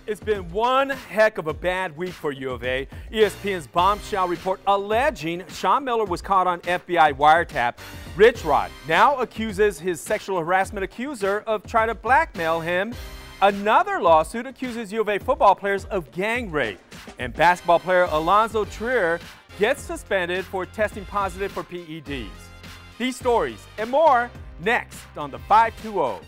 It's been one heck of a bad week for U of A. ESPN's bombshell report alleging Sean Miller was caught on FBI wiretap. Rich Rod now accuses his sexual harassment accuser of trying to blackmail him. Another lawsuit accuses U of A football players of gang rape. And basketball player Alonso gets suspended for testing positive for PEDs. These stories and more next on the 520.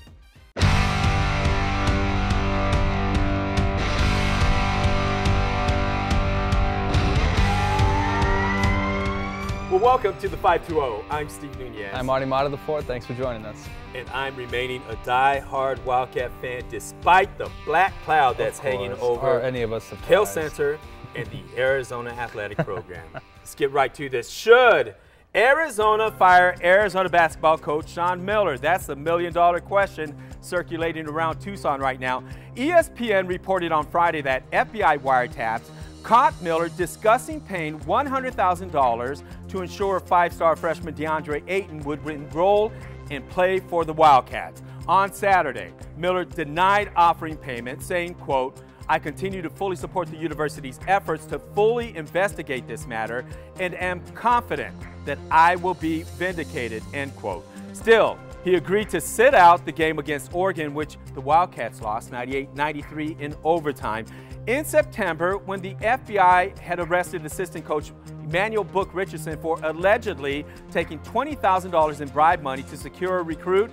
Well, welcome to the 520. I'm Steve Nunez. I'm Marty Mata IV. Thanks for joining us. And I'm remaining a die-hard Wildcat fan despite the black cloud that's hanging over any of us Kell Center and the Arizona Athletic Program. Let's get right to this. Should Arizona fire Arizona basketball coach Sean Miller? That's the million-dollar question circulating around Tucson right now. ESPN reported on Friday that FBI wiretaps caught Miller discussing paying $100,000 to ensure five-star freshman DeAndre Ayton would enroll and play for the Wildcats. On Saturday, Miller denied offering payment, saying, quote, "I continue to fully support the university's efforts to fully investigate this matter and am confident that I will be vindicated," end quote. Still, he agreed to sit out the game against Oregon, which the Wildcats lost 98-93 in overtime. In September, when the FBI had arrested assistant coach Emmanuel Book Richardson for allegedly taking $20,000 in bribe money to secure a recruit,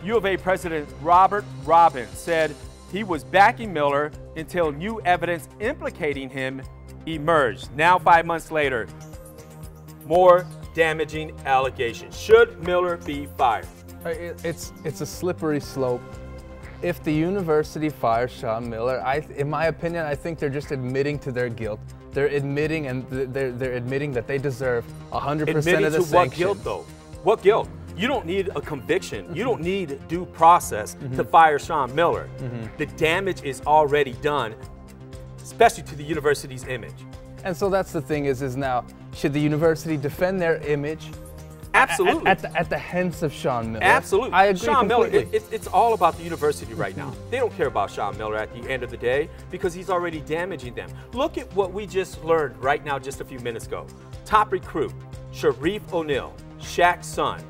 U of A President Robert Robbins said he was backing Miller until new evidence implicating him emerged. Now, 5 months later, more damaging allegations. Should Miller be fired? It's a slippery slope. If the university fires Sean Miller, in my opinion, I think they're just admitting to their guilt. They're admitting, and they're admitting that they deserve 100% of the sanction. Admitting to what guilt, though? What guilt? You don't need a conviction. You don't need due process to fire Sean Miller. The damage is already done, especially to the university's image. And so that's the thing is now, should the university defend their image? Absolutely. At the hands of Sean Miller. Absolutely. I agree Sean completely. Miller, it's all about the university right now. They don't care about Sean Miller at the end of the day because he's already damaging them. Look at what we just learned right now just a few minutes ago. Top recruit, Sharif O'Neal, Shaq's son.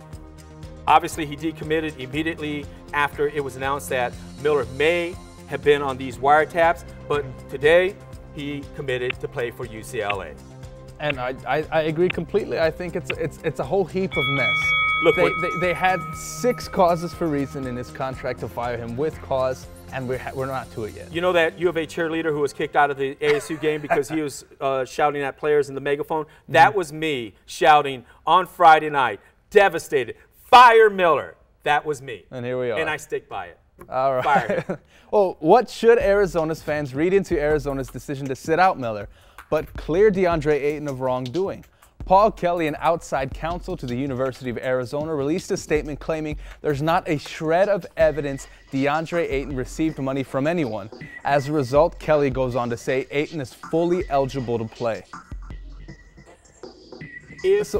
Obviously, he decommitted immediately after it was announced that Miller may have been on these wiretaps, but today he committed to play for UCLA. And I agree completely. I think it's a whole heap of mess. Look, they had 6 causes for reason in his contract to fire him with cause, and we're not to it yet. You know that U of A cheerleader who was kicked out of the ASU game because he was shouting at players in the megaphone? That was me shouting on Friday night, devastated, fire Miller. That was me. And here we are. And I stick by it. All right. Fire. Well, what should Arizona's fans read into Arizona's decision to sit out Miller, but clear DeAndre Ayton of wrongdoing? Paul Kelly, an outside counsel to the University of Arizona, released a statement claiming there's not a shred of evidence DeAndre Ayton received money from anyone. As a result, Kelly goes on to say Ayton is fully eligible to play. If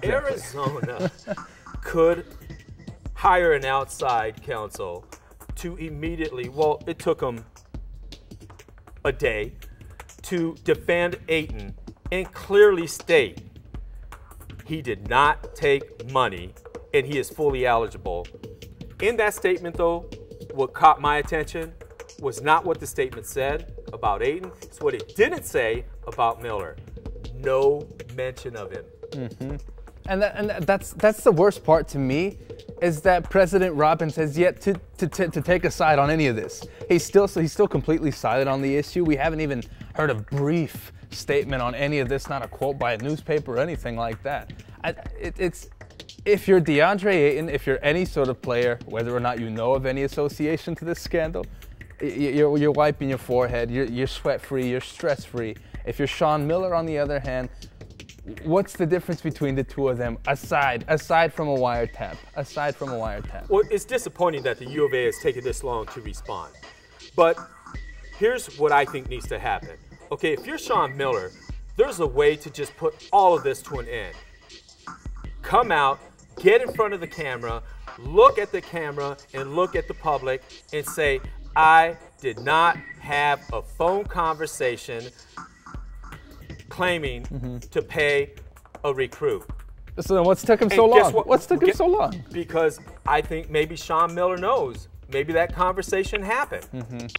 Arizona could hire an outside counsel to immediately, well, it took them a day to defend Ayton and clearly state he did not take money and he is fully eligible. In that statement, though, what caught my attention was not what the statement said about Ayton. It's what it didn't say about Miller. No mention of him. And that's the worst part to me, is that President Robbins has yet to take a side on any of this. He's still completely silent on the issue. We haven't even heard a brief statement on any of this, not a quote by a newspaper or anything like that. If you're DeAndre Ayton, if you're any sort of player, whether or not you know of any association to this scandal, you're wiping your forehead, you're sweat-free, you're stress-free. If you're Sean Miller, on the other hand, what's the difference between the two of them aside from a wiretap? Well, it's disappointing that the U of A has taken this long to respond. But here's what I think needs to happen. Okay, if you're Sean Miller, there's a way to just put all of this to an end. Come out, get in front of the camera, look at the camera and look at the public and say, I did not have a phone conversation claiming to pay a recruit. So then what's took him so long? What's took him so long? Because I think maybe Sean Miller knows. Maybe that conversation happened.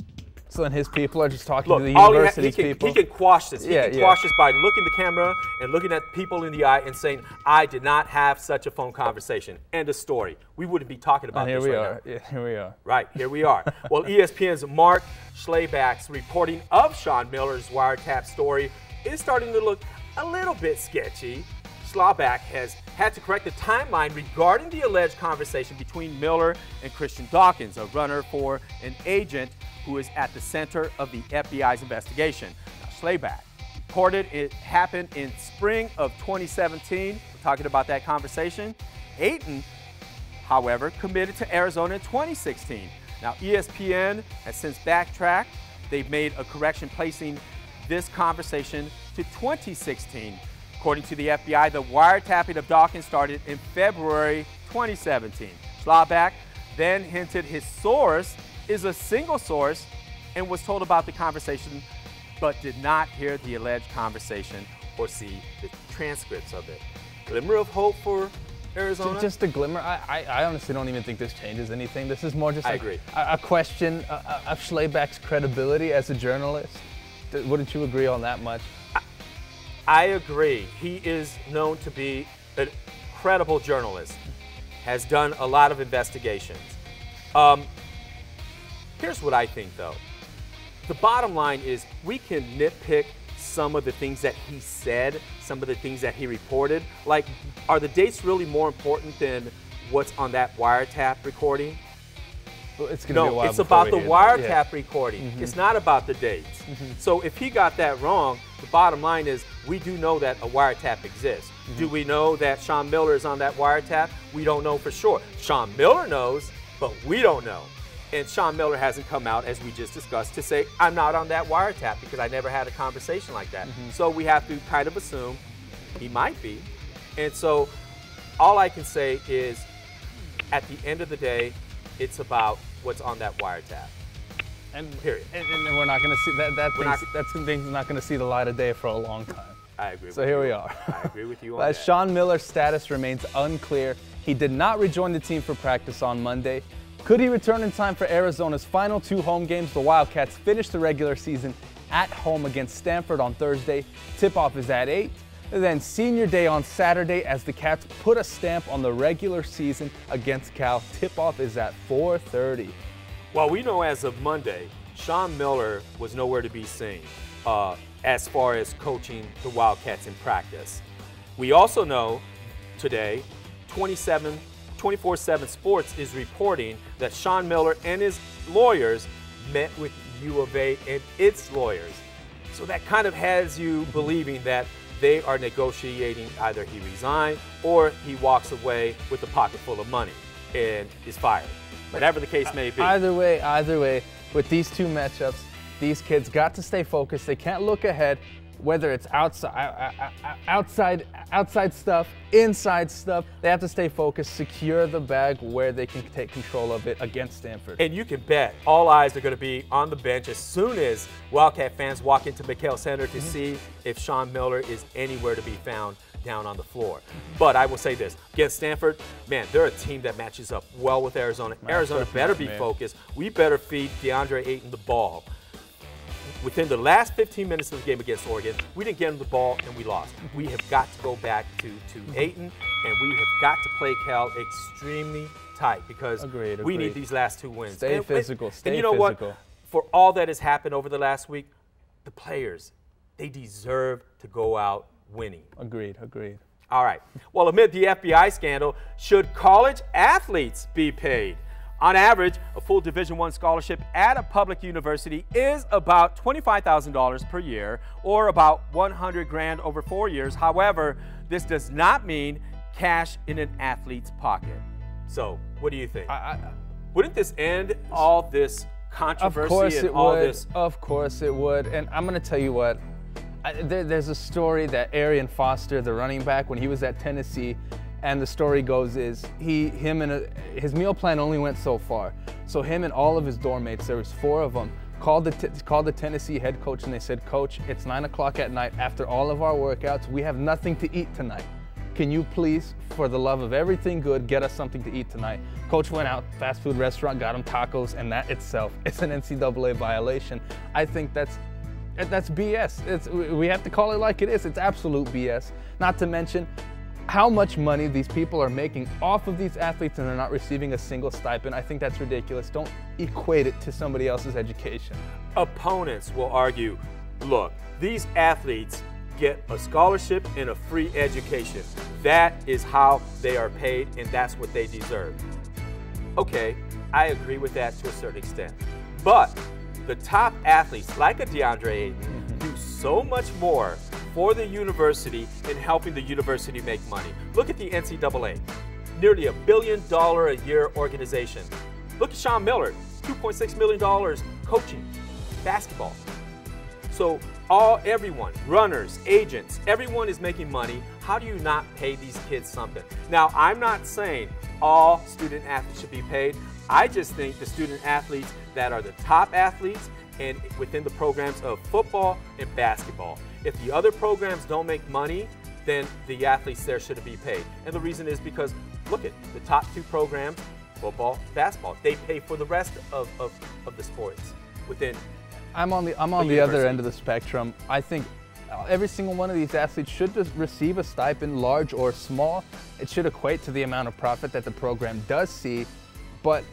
So then his people are just talking Look, to the university's people? He can quash this. He can quash this by looking the camera and looking at people in the eye and saying, I did not have such a phone conversation. End of story. We wouldn't be talking about this right now. Yeah, here we are. Right, here we are. Well, ESPN's Mark Schlabach's reporting of Sean Miller's wiretap story is starting to look a little bit sketchy. Schlabach has had to correct the timeline regarding the alleged conversation between Miller and Christian Dawkins, a runner for an agent who is at the center of the FBI's investigation. Now, Schlabach reported it happened in spring of 2017. We're talking about that conversation. Ayton, however, committed to Arizona in 2016. Now, ESPN has since backtracked. They've made a correction placing this conversation to 2016. According to the FBI, the wiretapping of Dawkins started in February 2017. Schlabach then hinted his source is a single source and was told about the conversation but did not hear the alleged conversation or see the transcripts of it. Glimmer of hope for Arizona? Just a glimmer. I honestly don't even think this changes anything. This is more just agree. A question of Schlabach's credibility as a journalist. Wouldn't you agree on that much? I agree. He is known to be a credible journalist, has done a lot of investigations. Here's what I think, though. The bottom line is we can nitpick some of the things that he said, some of the things that he reported. Like, are the dates really more important than what's on that wiretap recording? Well, it's gonna be a while it's about the wiretap yeah. recording. It's not about the dates. So if he got that wrong, the bottom line is we do know that a wiretap exists. Do we know that Sean Miller is on that wiretap? We don't know for sure. Sean Miller knows, but we don't know. And Sean Miller hasn't come out, as we just discussed, to say, I'm not on that wiretap because I never had a conversation like that. So we have to kind of assume he might be. And so all I can say is, at the end of the day, it's about what's on that wiretap. And period. And we're not going to see that thing's not going to see the light of day for a long time. I agree. So here we are. I agree with you on that. Sean Miller's status remains unclear. He did not rejoin the team for practice on Monday. Could he return in time for Arizona's final 2 home games? The Wildcats finish the regular season at home against Stanford on Thursday. Tip-off is at 8. And then senior day on Saturday as the Cats put a stamp on the regular season against Cal. Tip-off is at 4:30. Well, we know as of Monday, Sean Miller was nowhere to be seen as far as coaching the Wildcats in practice. We also know today, 24/7 Sports is reporting that Sean Miller and his lawyers met with U of A and its lawyers. So that kind of has you believing that they are negotiating either he resigns or he walks away with a pocket full of money and is fired. Whatever the case may be. Either way, with these 2 matchups, these kids got to stay focused. They can't look ahead, whether it's outside stuff, inside stuff. They have to stay focused, secure the bag where they can take control of it against Stanford. And you can bet all eyes are going to be on the bench as soon as Wildcat fans walk into McHale Center to see if Sean Miller is anywhere to be found down on the floor. But I will say this, against Stanford, man, they're a team that matches up well with Arizona. Arizona better be focused. We better feed DeAndre Ayton the ball. Within the last 15 minutes of the game against Oregon, we didn't get him the ball and we lost. We have got to go back to Ayton, and we have got to play Cal extremely tight because we need these last 2 wins. Stay physical, and you know what? For all that has happened over the last week, the players, they deserve to go out winning. Agreed. All right. Well, amid the FBI scandal, should college athletes be paid? On average, a full Division I scholarship at a public university is about $25,000 per year, or about $100,000 over 4 years. However, this does not mean cash in an athlete's pocket. So, what do you think? Wouldn't this end all this controversy and all this? Of course it would. And I'm going to tell you what. There's a story that Arian Foster, the running back, when he was at Tennessee, and the story goes is his meal plan only went so far. So him and all of his dorm mates, there was 4 of them, called the Tennessee head coach and they said, "Coach, it's 9 o'clock at night. After all of our workouts, we have nothing to eat tonight. Can you please, for the love of everything good, get us something to eat tonight?" Coach went out, fast food restaurant, got him tacos, and that itself is an NCAA violation. I think that's BS. We have to call it like it is. It's absolute BS. Not to mention how much money these people are making off of these athletes and they're not receiving a single stipend. I think that's ridiculous. Don't equate it to somebody else's education. Opponents will argue, look, these athletes get a scholarship and a free education. That is how they are paid and that's what they deserve. Okay, I agree with that to a certain extent. But the top athletes, like a DeAndre Ayton, do so much more for the university in helping the university make money. Look at the NCAA, nearly $1 billion a year organization. Look at Sean Miller, $2.6 million coaching basketball. So everyone, runners, agents, everyone is making money. How do you not pay these kids something? Now, I'm not saying all student athletes should be paid. I just think the student athletes that are the top athletes and within the programs of football and basketball. If the other programs don't make money, then the athletes there shouldn't be paid. And the reason is because, look at the top 2 programs, football, basketball. They pay for the rest of the sports within. I'm on the other end of the spectrum. I think every single one of these athletes should just receive a stipend, large or small. It should equate to the amount of profit that the program does see. But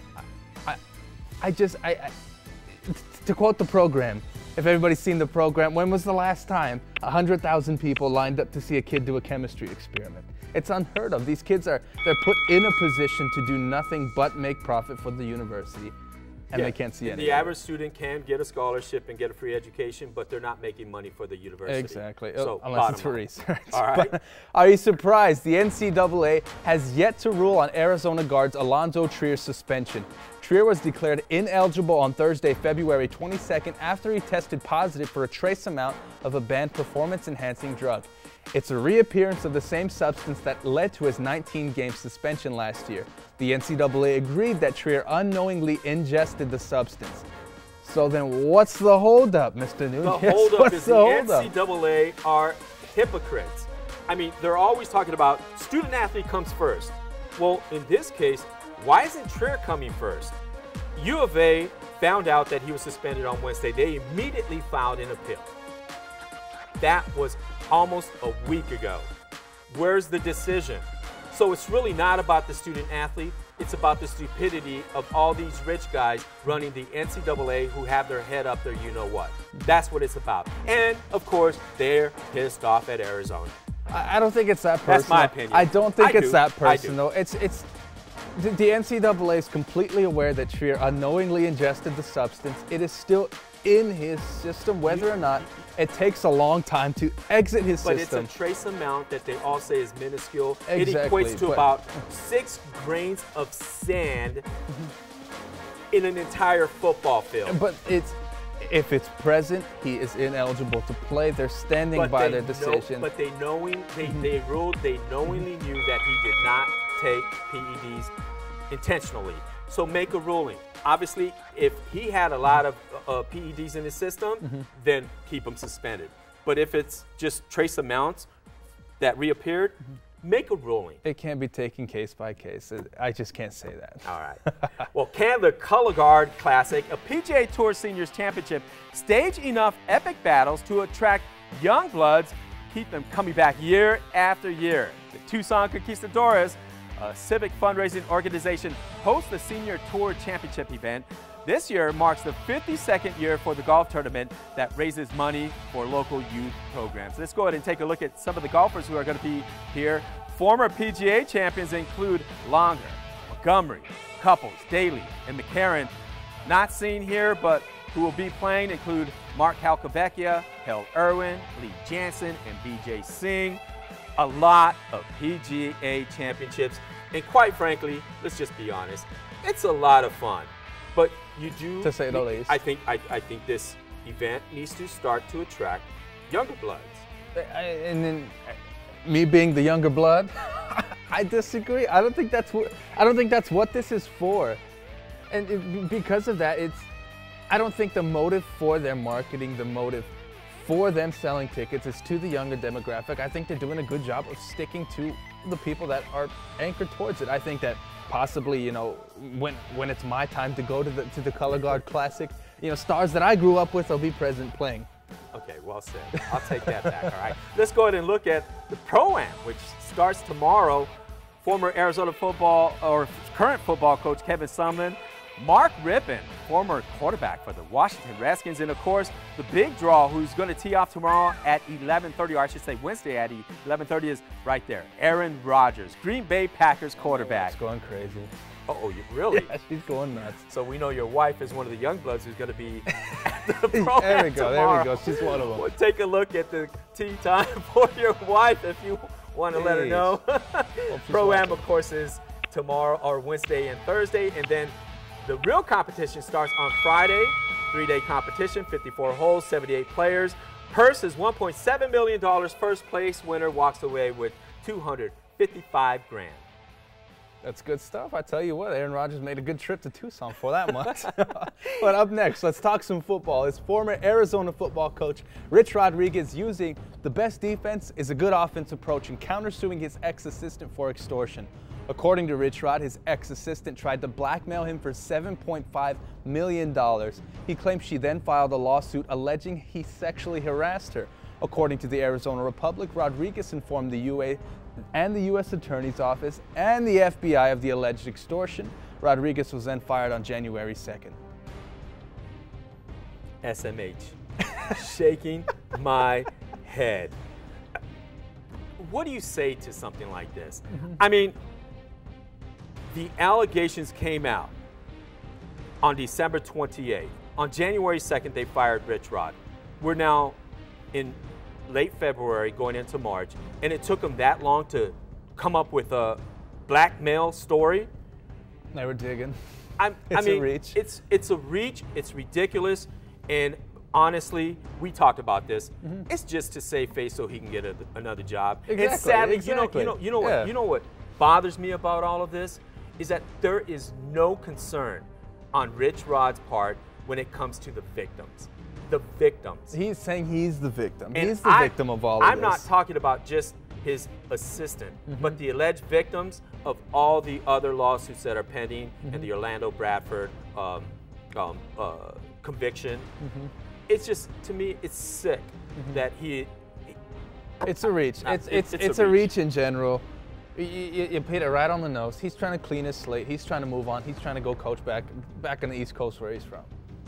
to quote the program, if everybody's seen the program, when was the last time 100,000 people lined up to see a kid do a chemistry experiment? It's unheard of. These kids they're put in a position to do nothing but make profit for the university. And they can't see anything. The average student can get a scholarship and get a free education, but they're not making money for the university. Exactly, So, unless it's for research. All right. But are you surprised? The NCAA has yet to rule on Arizona guard's Alonso Trier's suspension. Trier was declared ineligible on Thursday, February 22nd, after he tested positive for a trace amount of a banned performance-enhancing drug. It's a reappearance of the same substance that led to his 19-game suspension last year. The NCAA agreed that Trier unknowingly ingested the substance. So then what's the holdup, Mr. Nunez? The holdup is the NCAA are hypocrites. I mean, they're always talking about student athlete comes first. Well, in this case, why isn't Trier coming first? U of A found out that he was suspended on Wednesday. They immediately filed an appeal. That was almost a week ago. Where's the decision? So it's really not about the student athlete. It's about the stupidity of all these rich guys running the NCAA who have their head up there, you know what. That's what it's about. And of course, they're pissed off at Arizona. I don't think it's that personal. That's my opinion. I don't think it's that personal. The NCAA is completely aware that Trier unknowingly ingested the substance. It is still in his system, whether or not it takes a long time to exit his system. But it's a trace amount that they all say is minuscule. Exactly, it equates to about 6 grains of sand in an entire football field. But if it's present, he is ineligible to play. They're standing by their decision. But they knowingly knew that he did not take PEDs intentionally. So make a ruling. Obviously, if he had a lot of PEDs in his system, then keep him suspended. But if it's just trace amounts that reappeared, make a ruling. It can't be taken case by case. I just can't say that. All right. Well, can the Color Guard Classic, a PGA Tour Seniors Championship, stage enough epic battles to attract young bloods, keep them coming back year after year? The Tucson Conquistadores, a civic fundraising organization, hosts the Senior Tour Championship event. This year marks the 52nd year for the golf tournament that raises money for local youth programs. Let's go ahead and take a look at some of the golfers who are going to be here. Former PGA champions include Longer, Montgomery, Couples, Daly, and McCarron. Not seen here, but who will be playing include Mark Halkavecchia, Hale Irwin, Lee Jansen, and BJ Singh. A lot of PGA championships, and quite frankly, let's just be honest, it's a lot of fun. But you do, to say the least. I think this event needs to start to attract younger bloods. And then, me being the younger blood, I disagree. I don't think that's what this is for. because of that, I don't think the motive for their marketing, the motive for them selling tickets is to the younger demographic. I think they're doing a good job of sticking to the people that are anchored towards it. I think that possibly, you know, when it's my time to go to the Color Guard Classic, you know, stars that I grew up with will be present playing. Okay, well said. I'll take that back, all right? Let's go ahead and look at the Pro-Am, which starts tomorrow. Former Arizona football, or current football coach Kevin Sumlin, Mark Rippon, former quarterback for the Washington Redskins, and of course, the big draw who's going to tee off tomorrow at 11:30, or I should say Wednesday at 11:30 is right there. Aaron Rodgers, Green Bay Packers quarterback. It's going crazy. Uh-oh, you really? Yeah, she's going nuts. So we know your wife is one of the young bloods who's going to be at the Pro-Am There we go, tomorrow. there we go. She's one of them. We'll take a look at the tee time for your wife if you want to let her know. Pro-Am, of course, is tomorrow or Wednesday and Thursday, and then the real competition starts on Friday. 3-day competition, 54 holes, 78 players. Purse is $1.7 million. First place winner walks away with $255 grand. That's good stuff. I tell you what, Aaron Rodgers made a good trip to Tucson for that much. But up next, let's talk some football. His former Arizona football coach, Rich Rodriguez, using the best defense is a good offense approach and countersuing his ex-assistant for extortion. According to Rich Rod, his ex-assistant tried to blackmail him for $7.5 million. He claims she then filed a lawsuit alleging he sexually harassed her. According to the Arizona Republic, Rodriguez informed the UA and the U.S. Attorney's Office and the FBI of the alleged extortion. Rodriguez was then fired on January 2nd. SMH, shaking my head. What do you say to something like this? I mean, the allegations came out on December 28th. On January 2nd, they fired Rich Rod. We're now in late February going into March, and it took them that long to come up with a blackmail story. They were digging. I mean, a reach. It's a reach. It's ridiculous, and honestly, we talked about this. It's just to save face so he can get another job. Exactly, and sadly, exactly. You know what bothers me about all of this is that there is no concern on Rich Rod's part when it comes to the victims. The victims. He's saying he's the victim. And he's the victim of all of this. I'm not talking about just his assistant, but the alleged victims of all the other lawsuits that are pending and the Orlando Bradford conviction. It's just, to me, it's sick that It's a reach. It's a reach in general. You hit it right on the nose. He's trying to clean his slate. He's trying to move on. He's trying to go coach back on the East Coast where he's from.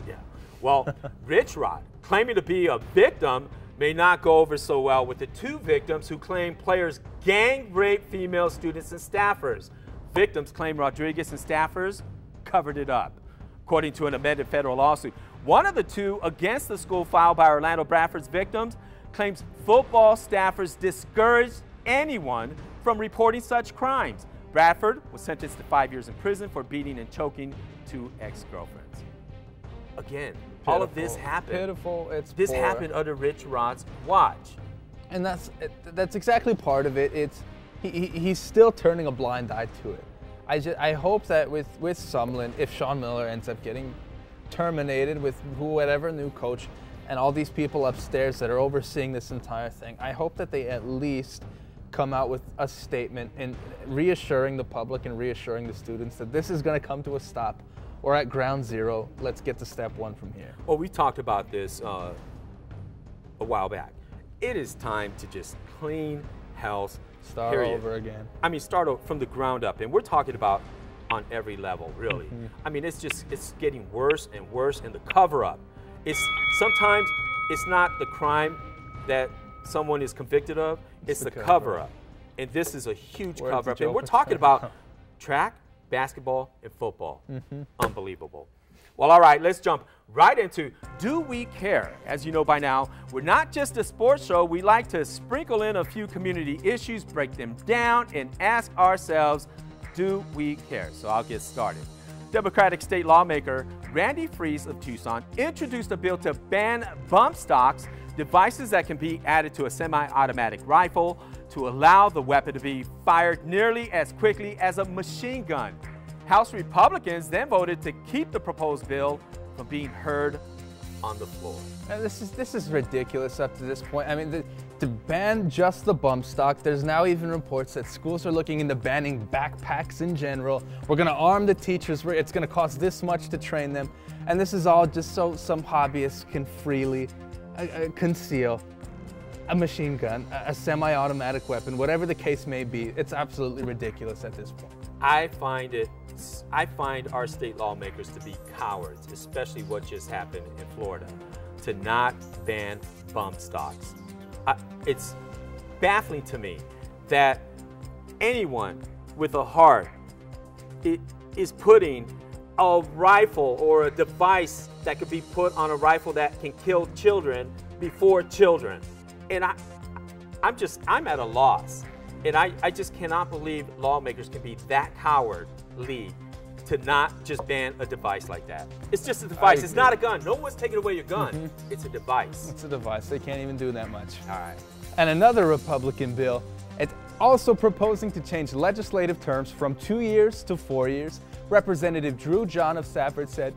Yeah. Well, Rich Rod, claiming to be a victim, may not go over so well with the two victims who claim players gang raped female students and staffers. Victims claim Rodriguez and staffers covered it up, according to an amended federal lawsuit. One of the two against the school filed by Orlando Bradford's victims claims football staffers discouraged anyone from reporting such crimes. Bradford was sentenced to 5 years in prison for beating and choking two ex-girlfriends. Again, pitiful. All of this happened. Pitiful. This happened under Rich Rod's watch. And that's exactly part of it. He's still turning a blind eye to it. I hope that with Sumlin, if Sean Miller ends up getting terminated with whatever new coach and all these people upstairs that are overseeing this entire thing, I hope that they at least come out with a statement and reassuring the public and reassuring the students that this is going to come to a stop. We're at ground zero. Let's get to step one from here. Well, we talked about this a while back. It is time to just clean house. Start over again. I mean, start from the ground up. And we're talking about on every level, really. I mean, it's getting worse and worse, and the cover-up. Sometimes it's not the crime that someone is convicted of, it's the cover-up. And this is a huge cover-up. And we're talking about track, basketball, and football. Unbelievable. Well, all right, let's jump right into Do We Care? As you know by now, we're not just a sports show. We like to sprinkle in a few community issues, break them down, and ask ourselves, do we care? So I'll get started. Democratic state lawmaker Randy Freese of Tucson introduced a bill to ban bump stocks, devices that can be added to a semi-automatic rifle to allow the weapon to be fired nearly as quickly as a machine gun. House Republicans then voted to keep the proposed bill from being heard on the floor. And this is ridiculous up to this point. I mean, to ban just the bump stock, there's now even reports that schools are looking into banning backpacks in general. We're going to arm the teachers. It's going to cost this much to train them. And this is all just so some hobbyists can freely conceal a machine gun, a semi-automatic weapon, whatever the case may be. It's absolutely ridiculous at this point. I find our state lawmakers to be cowards, especially what just happened in Florida, to not ban bump stocks. It's baffling to me that anyone with a heart is putting a rifle or a device that could be put on a rifle that can kill children before children. And I'm at a loss. And I just cannot believe lawmakers can be that cowardly to not just ban a device like that. It's just a device. It's not a gun. No one's taking away your gun. It's a device. It's a device. They can't even do that much. All right. And another Republican bill, it's also proposing to change legislative terms from 2 years to 4 years. Representative Drew John of Safford said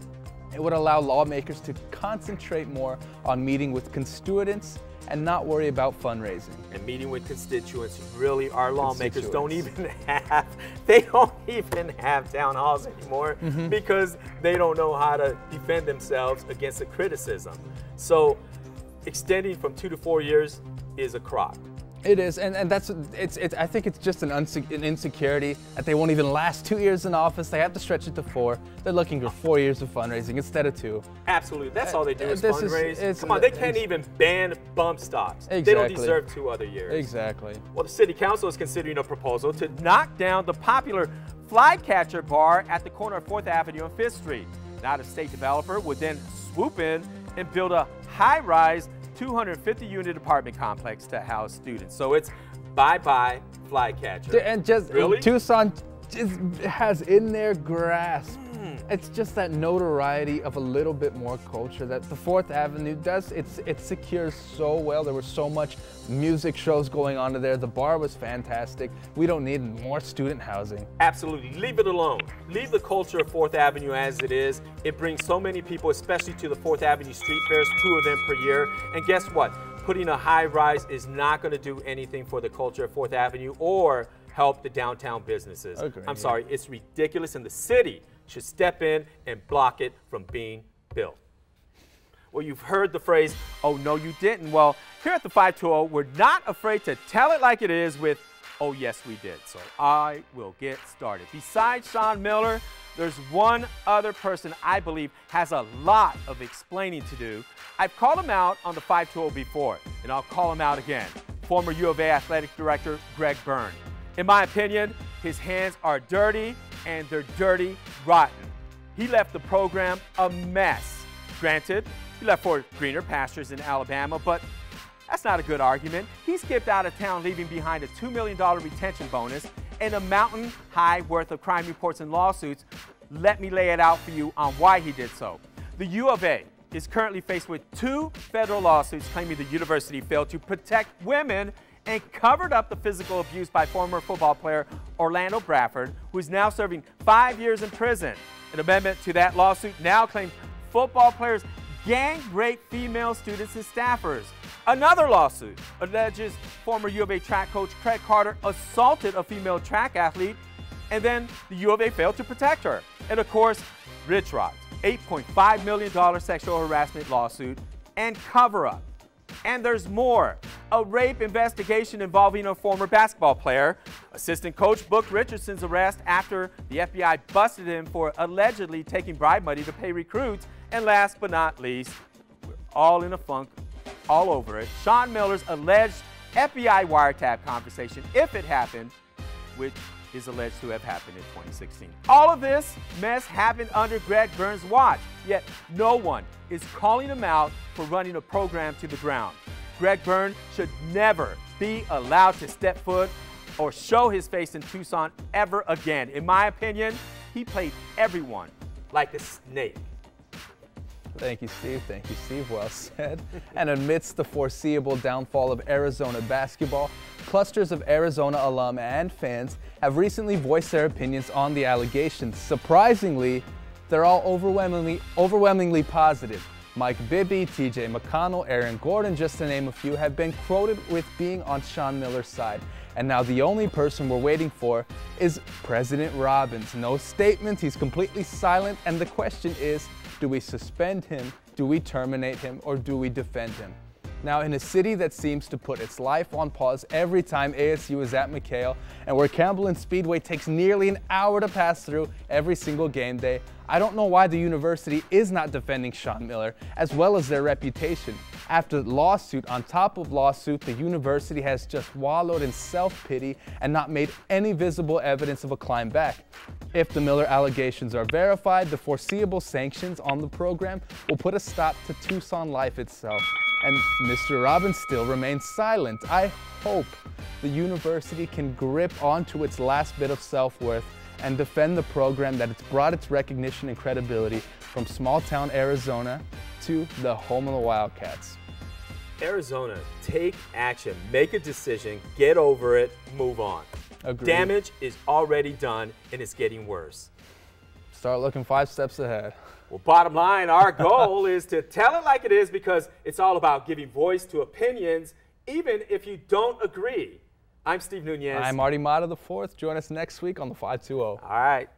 it would allow lawmakers to concentrate more on meeting with constituents and not worry about fundraising. And meeting with constituents, really, our lawmakers don't even have, they don't even have town halls anymore because they don't know how to defend themselves against the criticism. So extending from 2 to 4 years is a crock. It is, and that's I think it's just an insecurity that they won't even last 2 years in office. They have to stretch it to 4. They're looking for 4 years of fundraising instead of 2. Absolutely, that's all they do is fundraise. Come on, they can't even ban bump stocks. Exactly. They don't deserve 2 other years. Exactly. Well, the city council is considering a proposal to knock down the popular Flycatcher bar at the corner of 4th Avenue and 5th Street. An out-of-state developer would then swoop in and build a high-rise 250-unit apartment complex to house students. So it's bye-bye Flycatcher. And just really? Tucson has in their grasp. It's just that notoriety of a little bit more culture that the 4th Avenue does. It secures so well. There was so much music shows going on there. The bar was fantastic. We don't need more student housing. Absolutely. Leave it alone. Leave the culture of 4th Avenue as it is. It brings so many people, especially to the 4th Avenue street fairs, 2 of them per year. And guess what? Putting a high rise is not going to do anything for the culture of 4th Avenue or help the downtown businesses. Agreed. I'm sorry, it's ridiculous, and the city should step in and block it from being built. Well, you've heard the phrase, oh, no, you didn't. Well, here at the 520, we're not afraid to tell it like it is with, oh, yes, we did. So I will get started. Besides Sean Miller, there's one other person I believe has a lot of explaining to do. I've called him out on the 520 before, and I'll call him out again. Former U of A Athletic Director Greg Byrne. In my opinion, his hands are dirty, and they're dirty rotten. He left the program a mess. Granted, he left for greener pastures in Alabama, but that's not a good argument. He skipped out of town, leaving behind a $2 million retention bonus and a mountain high worth of crime reports and lawsuits. Let me lay it out for you on why he did so. The U of A is currently faced with 2 federal lawsuits claiming the university failed to protect women and covered up the physical abuse by former football player Orlando Bradford, who is now serving 5 years in prison. An amendment to that lawsuit now claims football players gang rape female students and staffers. Another lawsuit alleges former U of A track coach Craig Carter assaulted a female track athlete, and then the U of A failed to protect her. And of course, Rich Rod's $8.5 million sexual harassment lawsuit and cover-up. And there's more. A rape investigation involving a former basketball player. Assistant coach booked Richardson's arrest after the FBI busted him for allegedly taking bribe money to pay recruits. And last but not least, we're all in a funk, all over it, Sean Miller's alleged FBI wiretap conversation, if it happened, which is alleged to have happened in 2016. All of this mess happened under Greg Byrne's watch, yet no one is calling him out for running a program to the ground. Greg Byrne should never be allowed to step foot or show his face in Tucson ever again. In my opinion, he played everyone like a snake. Thank you, Steve. Thank you, Steve. Well said. And amidst the foreseeable downfall of Arizona basketball, clusters of Arizona alum and fans have recently voiced their opinions on the allegations. Surprisingly, they're all overwhelmingly positive. Mike Bibby, TJ McConnell, Aaron Gordon, just to name a few, have been quoted with being on Sean Miller's side. And now the only person we're waiting for is President Robbins. No statement, he's completely silent, and the question is, do we suspend him, do we terminate him, or do we defend him? Now, in a city that seems to put its life on pause every time ASU is at McHale, and where Campbell and Speedway takes nearly an hour to pass through every single game day, I don't know why the university is not defending Sean Miller, as well as their reputation. After lawsuit on top of lawsuit, the university has just wallowed in self-pity and not made any visible evidence of a climb back. If the Miller allegations are verified, the foreseeable sanctions on the program will put a stop to Tucson life itself. And Mr. Robbins still remains silent. I hope the university can grip onto its last bit of self-worth and defend the program that it's brought its recognition and credibility from small-town Arizona to the home of the Wildcats. Arizona, take action, make a decision, get over it, move on. Agreed. Damage is already done and it's getting worse. Start looking 5 steps ahead. Well, bottom line, our goal is to tell it like it is, because it's all about giving voice to opinions, even if you don't agree. I'm Steve Nunez. I'm Marty Mata IV. Join us next week on the 520. All right.